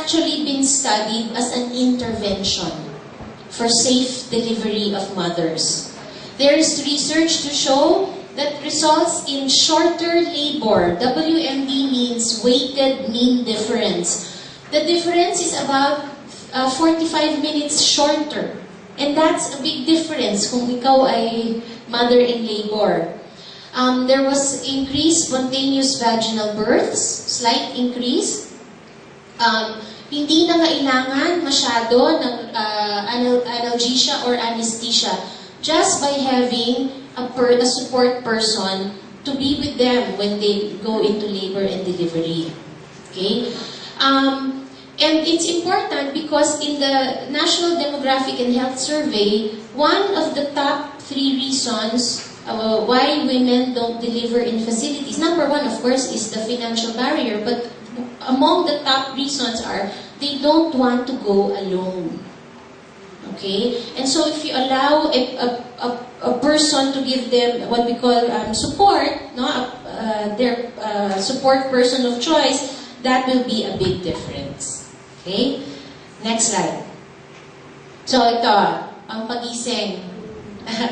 actually been studied as an intervention for safe delivery of mothers. There is research to show that results in shorter labor. WMD means weighted mean difference. The difference is about 45 minutes shorter. And that's a big difference kung ikaw ay mother in labor. There was increased spontaneous vaginal births, slight increase. Hindi na kailangan masyado ng analgesia or anesthesia just by having a support person to be with them when they go into labor and delivery. Okay? And it's important because in the National Demographic and Health Survey, one of the top 3 reasons why women don't deliver in facilities, number one, of course, is the financial barrier, but among the top reasons are they don't want to go alone. Okay? And so if you allow a person to give them what we call support, no, their support person of choice, that will be a big difference. Okay? Next slide. So ito, ang pagising.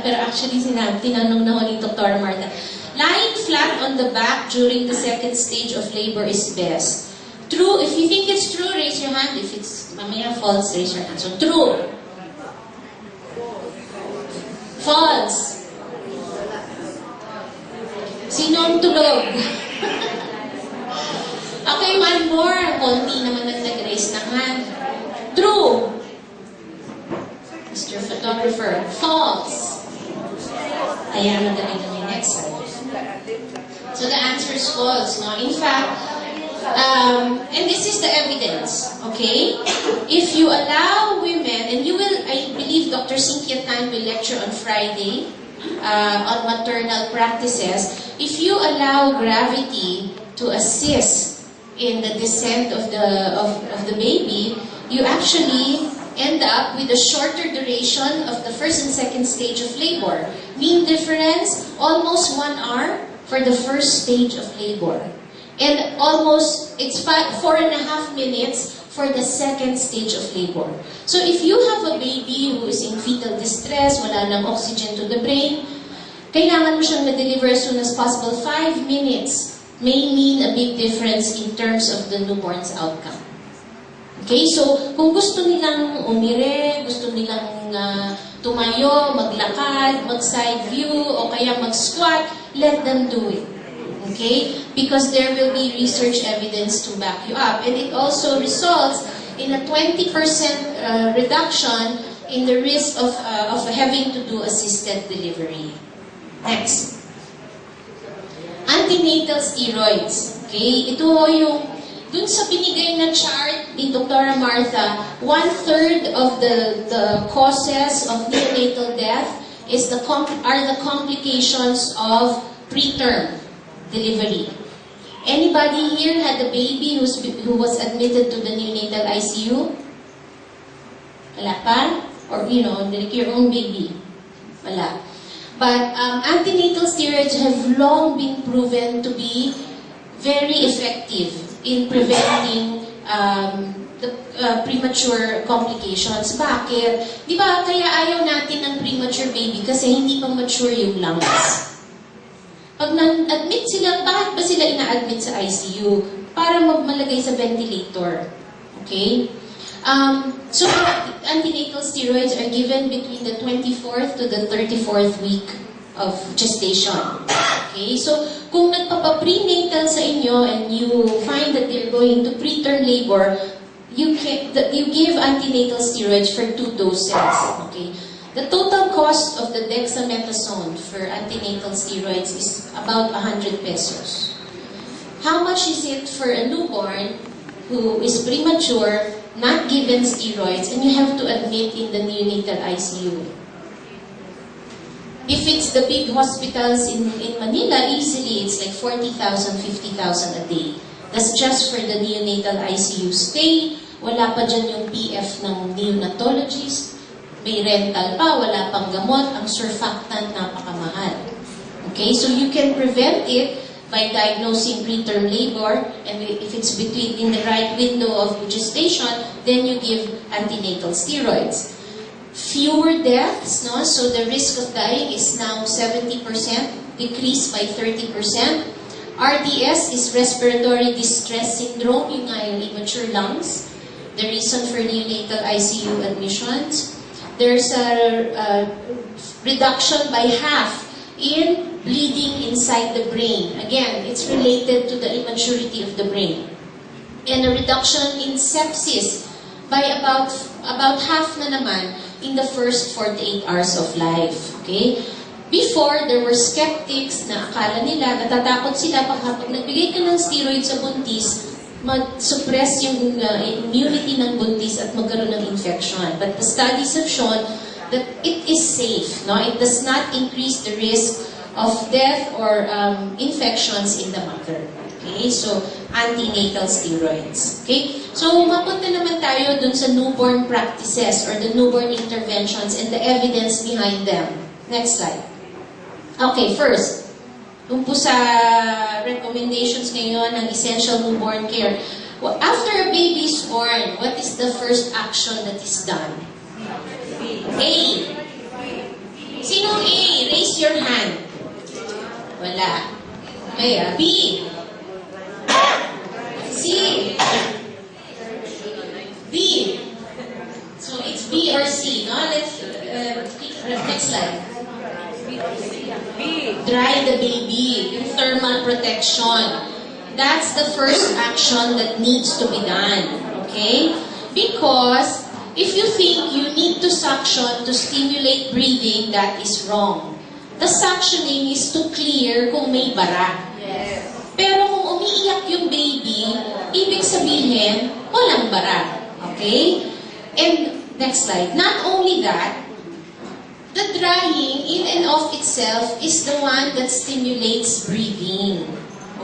Pero actually, tinanong na ho ni Dr. Martha. Lying flat on the back during the second stage of labor is best. True, if you think it's true, raise your hand. If it's mamaya false, raise your hand. So true. False. Sinong tulog? Okay, one more. Konti naman nag-raise ng hand. True. Mr. Photographer. False. Ayan, magaling naman yung next slide. So the answer is false. No? In fact, and this is the evidence, okay? If you allow women, and you will, I believe Dr. Cynthia Tan will lecture on Friday on maternal practices. If you allow gravity to assist in the descent of the baby, you actually end up with a shorter duration of the first and second stage of labor. Mean difference, almost 1 hour for the first stage of labor. And almost, it's 4.5 minutes for the second stage of labor. So if you have a baby who is in fetal distress, wala nang oxygen to the brain, kailangan mo siyang ma-deliver as soon as possible. 5 minutes may mean a big difference in terms of the newborn's outcome. Okay, so kung gusto nilang umire, gusto nilang tumayo, maglakad, mag-side view, o kaya mag-squat, let them do it. Okay? Because there will be research evidence to back you up. And it also results in a 20% reduction in the risk of having to do assisted delivery. Next. Antenatal steroids. Okay? Ito yung, dun sa binigay na chart ni Dr. Martha, 1/3 of the causes of neonatal death are the complications of preterm delivery. Anybody here had a baby who was admitted to the neonatal ICU? Wala pa? Or, like your own baby? Wala. But antenatal steroids have long been proven to be very effective in preventing the premature complications. Bakit? Di ba, kaya ayaw natin ng premature baby kasi hindi pa mature yung lungs. Pag na-admit sila, bakit ba sila ina-admit sa ICU? Para malagay sa ventilator. Okay? So, antenatal steroids are given between the 24th to the 34th week of gestation. Okay? So, kung nagpapa-prenatal sa inyo and you find that they're going to preterm labor, you give antenatal steroids for 2 doses. Okay? The total cost of the dexamethasone for antenatal steroids is about 100 pesos. How much is it for a newborn who is premature, not given steroids, and you have to admit in the neonatal ICU? If it's the big hospitals in Manila, easily it's like 40,000, 50,000 a day. That's just for the neonatal ICU stay. Wala pa dyan yung PF ng neonatologist. May rental pa, wala pang gamot. Ang surfactant, napakamahal. Okay, so you can prevent it by diagnosing preterm labor, and if it's in the right window of gestation, then you give antenatal steroids. Fewer deaths, no? So the risk of dying is now 70%, decreased by 30%. RDS is respiratory distress syndrome, yung nga yung immature lungs. The reason for neonatal ICU admissions. There's a reduction by half in bleeding inside the brain. Again, it's related to the immaturity of the brain. And a reduction in sepsis by about half na naman in the first 48 hours of life. Okay? Before, there were skeptics na akala nila, natatakot sila kapag nagbigay ka ng steroid sa buntis, mag-suppress yung immunity ng buntis at magkaroon ng infection. But the studies have shown that it is safe. No? It does not increase the risk of death or infections in the mother. Okay? So, antenatal steroids. Okay? So, mapunta naman tayo dun sa newborn practices or the newborn interventions and the evidence behind them. Next slide. Okay, first, dun po sa recommendations ngayon ng essential newborn care. Well, after a baby is born, what is the first action that is done? A. Sinong A? Raise your hand. Wala. Kaya, B. C. D. So, it's B or C, no? Let's, next slide. Dry the baby. Yung thermal protection. That's the first action that needs to be done. Okay? Because, if you think you need to suction to stimulate breathing, that is wrong. The suctioning is to clear kung may bara. Yes. Pero kung umiiyak yung baby, ibig sabihin, walang bara. Okay? And, next slide. Not only that, the drying in and of itself is the one that stimulates breathing.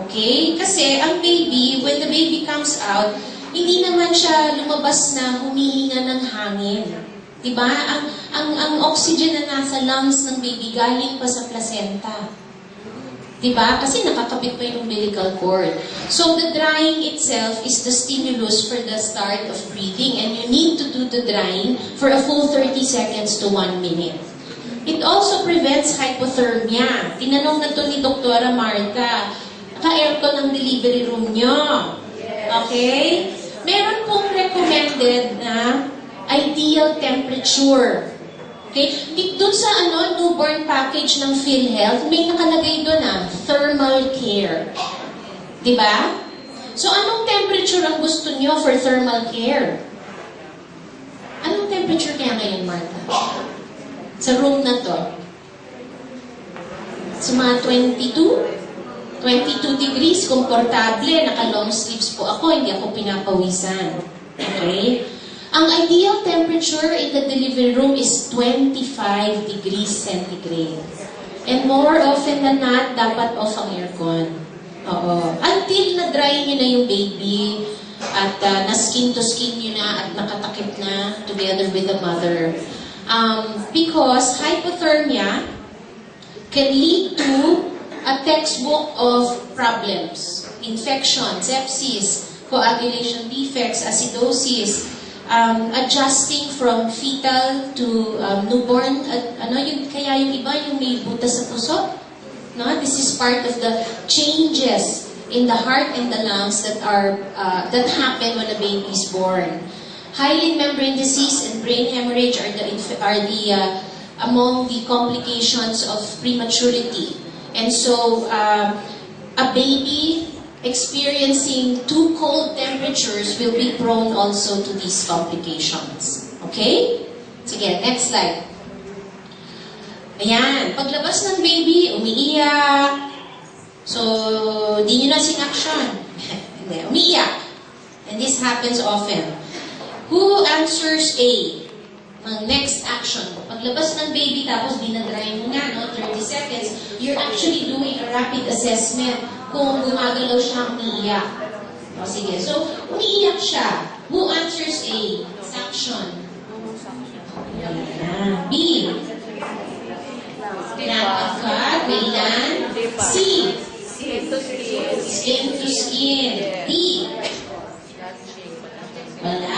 Okay? Kasi ang baby, when the baby comes out, hindi naman siya lumabas na humihinga ng hangin. Diba? Ang oxygen na nasa lungs ng baby galing pa sa placenta. Diba? Kasi nakakabit pa yung umbilical cord. So the drying itself is the stimulus for the start of breathing, and you need to do the drying for a full 30 seconds to 1 minute. It also prevents hypothermia. Tinanong na to ni Dr. Marta, naka-aircon ang delivery room nyo. Okay? Meron pong recommended na ideal temperature. Okay? Doon sa newborn package ng PhilHealth, may nakalagay doon thermal care. Diba? So, anong temperature ang gusto nyo for thermal care? Anong temperature kaya ngayon, Martha? Sa room na to? Sa mga 22 degrees, komportable, naka-long sleeves po ako, hindi ako pinapawisan. Okay? Ang ideal temperature in the delivery room is 25 degrees centigrade. And more often than not, dapat off ang aircon. Oo. Until na-dry nyo na yung baby, at na-skin to skin nyo na, at nakatakip na together with the mother. Because hypothermia can lead to a textbook of problems. Infection, sepsis, coagulation defects, acidosis, adjusting from fetal to newborn, kaya yung iba yung may butas sa puso. No? This is part of the changes in the heart and the lungs that happen when a baby is born. Hyaline membrane disease and brain hemorrhage are among the complications of prematurity. And so, a baby experiencing too cold temperatures will be prone also to these complications. Okay? Sige, next slide. Ayan, paglabas ng baby, umiiyak. So, di nyo na sinaction. Hindi, umiiyak. And this happens often. Who answers A? Ang next action. Paglabas ng baby, tapos dinadry mo na, 30 seconds, you're actually doing a rapid assessment kung gumagalaw siya, umiiyak. O sige, so, umiiyak siya. Who answers A? Suction. B. Pinatagkat, kailan? C. Skin to skin. Skin to skin. D. Wala.